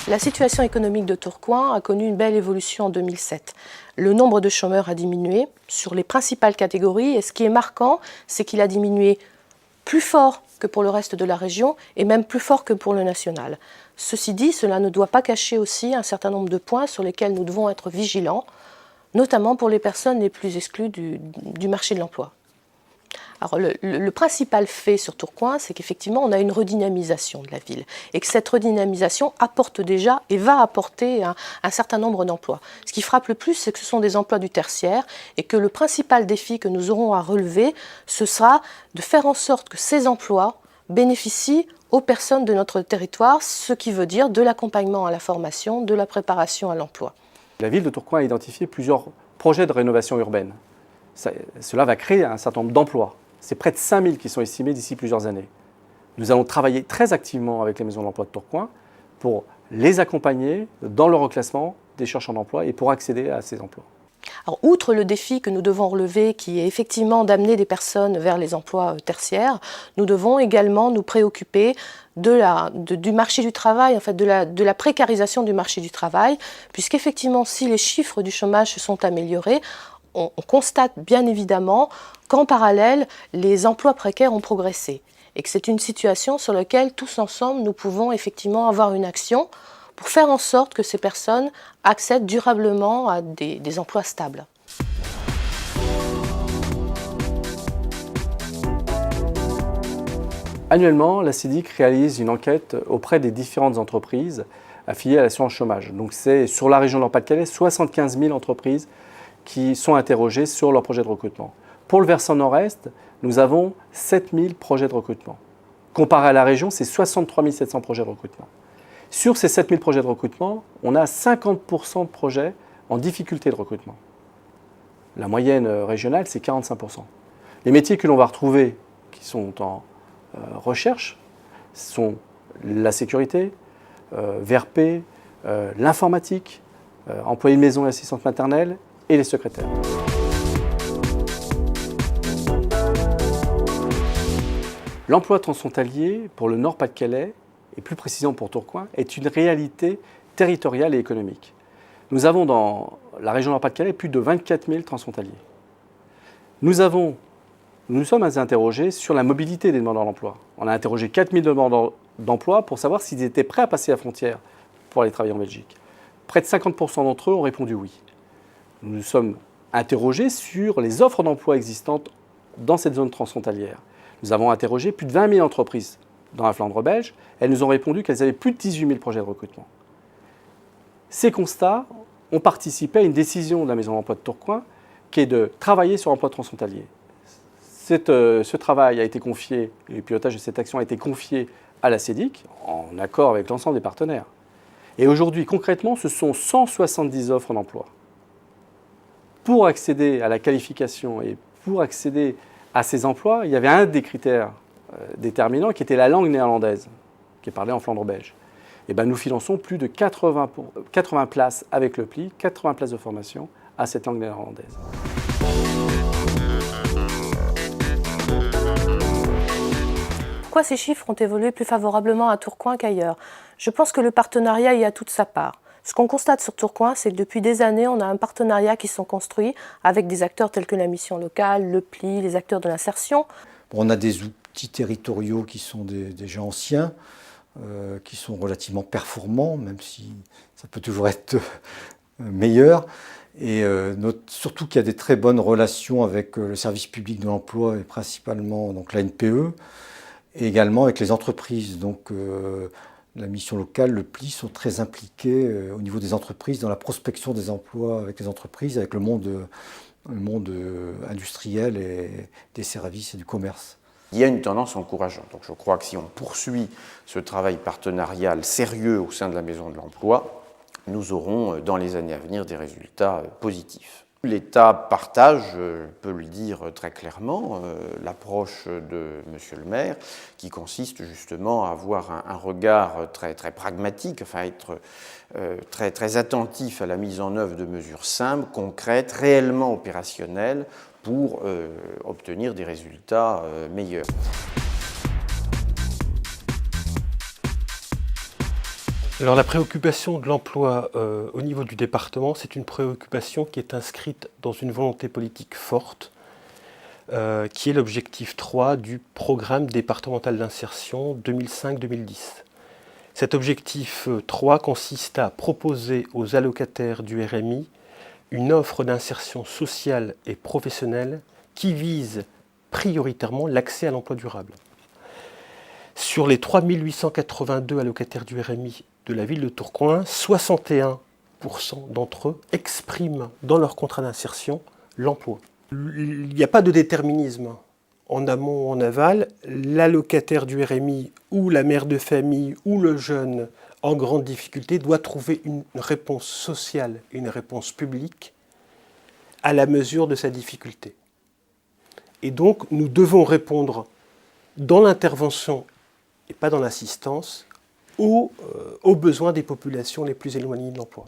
La situation économique de Tourcoing a connu une belle évolution en 2007. Le nombre de chômeurs a diminué sur les principales catégories et ce qui est marquant, c'est qu'il a diminué plus fort que pour le reste de la région et même plus fort que pour le national. Ceci dit, cela ne doit pas cacher aussi un certain nombre de points sur lesquels nous devons être vigilants, notamment pour les personnes les plus exclues du marché de l'emploi. Alors le principal fait sur Tourcoing, c'est qu'effectivement on a une redynamisation de la ville et que cette redynamisation apporte déjà et va apporter un certain nombre d'emplois. Ce qui frappe le plus, c'est que ce sont des emplois du tertiaire et que le principal défi que nous aurons à relever, ce sera de faire en sorte que ces emplois bénéficient aux personnes de notre territoire, ce qui veut dire de l'accompagnement à la formation, de la préparation à l'emploi. La ville de Tourcoing a identifié plusieurs projets de rénovation urbaine. Cela va créer un certain nombre d'emplois. C'est près de 5000 qui sont estimés d'ici plusieurs années. Nous allons travailler très activement avec les maisons de l'emploi de Tourcoing pour les accompagner dans le reclassement des chercheurs d'emploi et pour accéder à ces emplois. Alors, outre le défi que nous devons relever, qui est effectivement d'amener des personnes vers les emplois tertiaires, nous devons également nous préoccuper du marché du travail, en fait, de la précarisation du marché du travail, puisqu'effectivement, si les chiffres du chômage se sont améliorés, on constate bien évidemment qu'en parallèle, les emplois précaires ont progressé et que c'est une situation sur laquelle tous ensemble, nous pouvons effectivement avoir une action pour faire en sorte que ces personnes accèdent durablement à des emplois stables. Annuellement, la CEDIC réalise une enquête auprès des différentes entreprises affiliées à l'assurance chômage. Donc c'est sur la région Nord-Pas-de-Calais, 75 000 entreprises qui sont interrogées sur leur projet de recrutement. Pour le versant nord-est, nous avons 7 000 projets de recrutement. Comparé à la région, c'est 63 700 projets de recrutement. Sur ces 7 000 projets de recrutement, on a 50% de projets en difficulté de recrutement. La moyenne régionale, c'est 45%. Les métiers que l'on va retrouver qui sont en recherche sont la sécurité, VRP, l'informatique, employés de maison et assistantes maternelles et les secrétaires. L'emploi transfrontalier pour le Nord-Pas-de-Calais, et plus précisément pour Tourcoing, est une réalité territoriale et économique. Nous avons dans la région Nord-Pas-de-Calais plus de 24 000 transfrontaliers. Nous sommes interrogés sur la mobilité des demandeurs d'emploi. On a interrogé 4 000 demandeurs d'emploi pour savoir s'ils étaient prêts à passer la frontière pour aller travailler en Belgique. Près de 50% d'entre eux ont répondu oui. Nous nous sommes interrogés sur les offres d'emploi existantes dans cette zone transfrontalière. Nous avons interrogé plus de 20 000 entreprises dans la Flandre belge. Elles nous ont répondu qu'elles avaient plus de 18 000 projets de recrutement. Ces constats ont participé à une décision de la Maison de l'Emploi de Tourcoing qui est de travailler sur l'emploi transfrontalier. Ce travail a été confié, et le pilotage de cette action a été confié à la CEDIC en accord avec l'ensemble des partenaires. Et aujourd'hui, concrètement, ce sont 170 offres d'emploi. Pour accéder à la qualification et pour accéder à ces emplois, il y avait un des critères déterminants qui était la langue néerlandaise, qui est parlée en Flandre belge. Et bien, nous finançons plus de 80 places avec le PLI, 80 places de formation à cette langue néerlandaise. Pourquoi ces chiffres ont évolué plus favorablement à Tourcoing qu'ailleurs? Je pense que le partenariat y a toute sa part. Ce qu'on constate sur Tourcoing, c'est que depuis des années, on a un partenariat qui sont construits avec des acteurs tels que la mission locale, le PLI, les acteurs de l'insertion. On a des outils territoriaux qui sont déjà anciens, qui sont relativement performants, même si ça peut toujours être meilleur. Et surtout qu'il y a des très bonnes relations avec le service public de l'emploi et principalement donc, la NPE, et également avec les entreprises. Donc, la mission locale, le PLI, sont très impliqués au niveau des entreprises dans la prospection des emplois avec les entreprises, avec le monde industriel et des services et du commerce. Il y a une tendance encourageante. Donc je crois que si on poursuit ce travail partenarial sérieux au sein de la Maison de l'Emploi, nous aurons dans les années à venir des résultats positifs. L'État partage, je peux le dire très clairement, l'approche de M. le maire qui consiste justement à avoir un regard très pragmatique, enfin être très attentif à la mise en œuvre de mesures simples, concrètes, réellement opérationnelles pour obtenir des résultats meilleurs. Alors la préoccupation de l'emploi au niveau du département, c'est une préoccupation qui est inscrite dans une volonté politique forte, qui est l'objectif 3 du programme départemental d'insertion 2005-2010. Cet objectif 3 consiste à proposer aux allocataires du RMI une offre d'insertion sociale et professionnelle qui vise prioritairement l'accès à l'emploi durable. Sur les 3 882 allocataires du RMI de la ville de Tourcoing, 61% d'entre eux expriment dans leur contrat d'insertion l'emploi. Il n'y a pas de déterminisme en amont ou en aval. L'allocataire du RMI ou la mère de famille ou le jeune en grande difficulté doit trouver une réponse sociale, une réponse publique à la mesure de sa difficulté. Et donc nous devons répondre dans l'intervention et pas dans l'assistance aux besoins des populations les plus éloignées de l'emploi.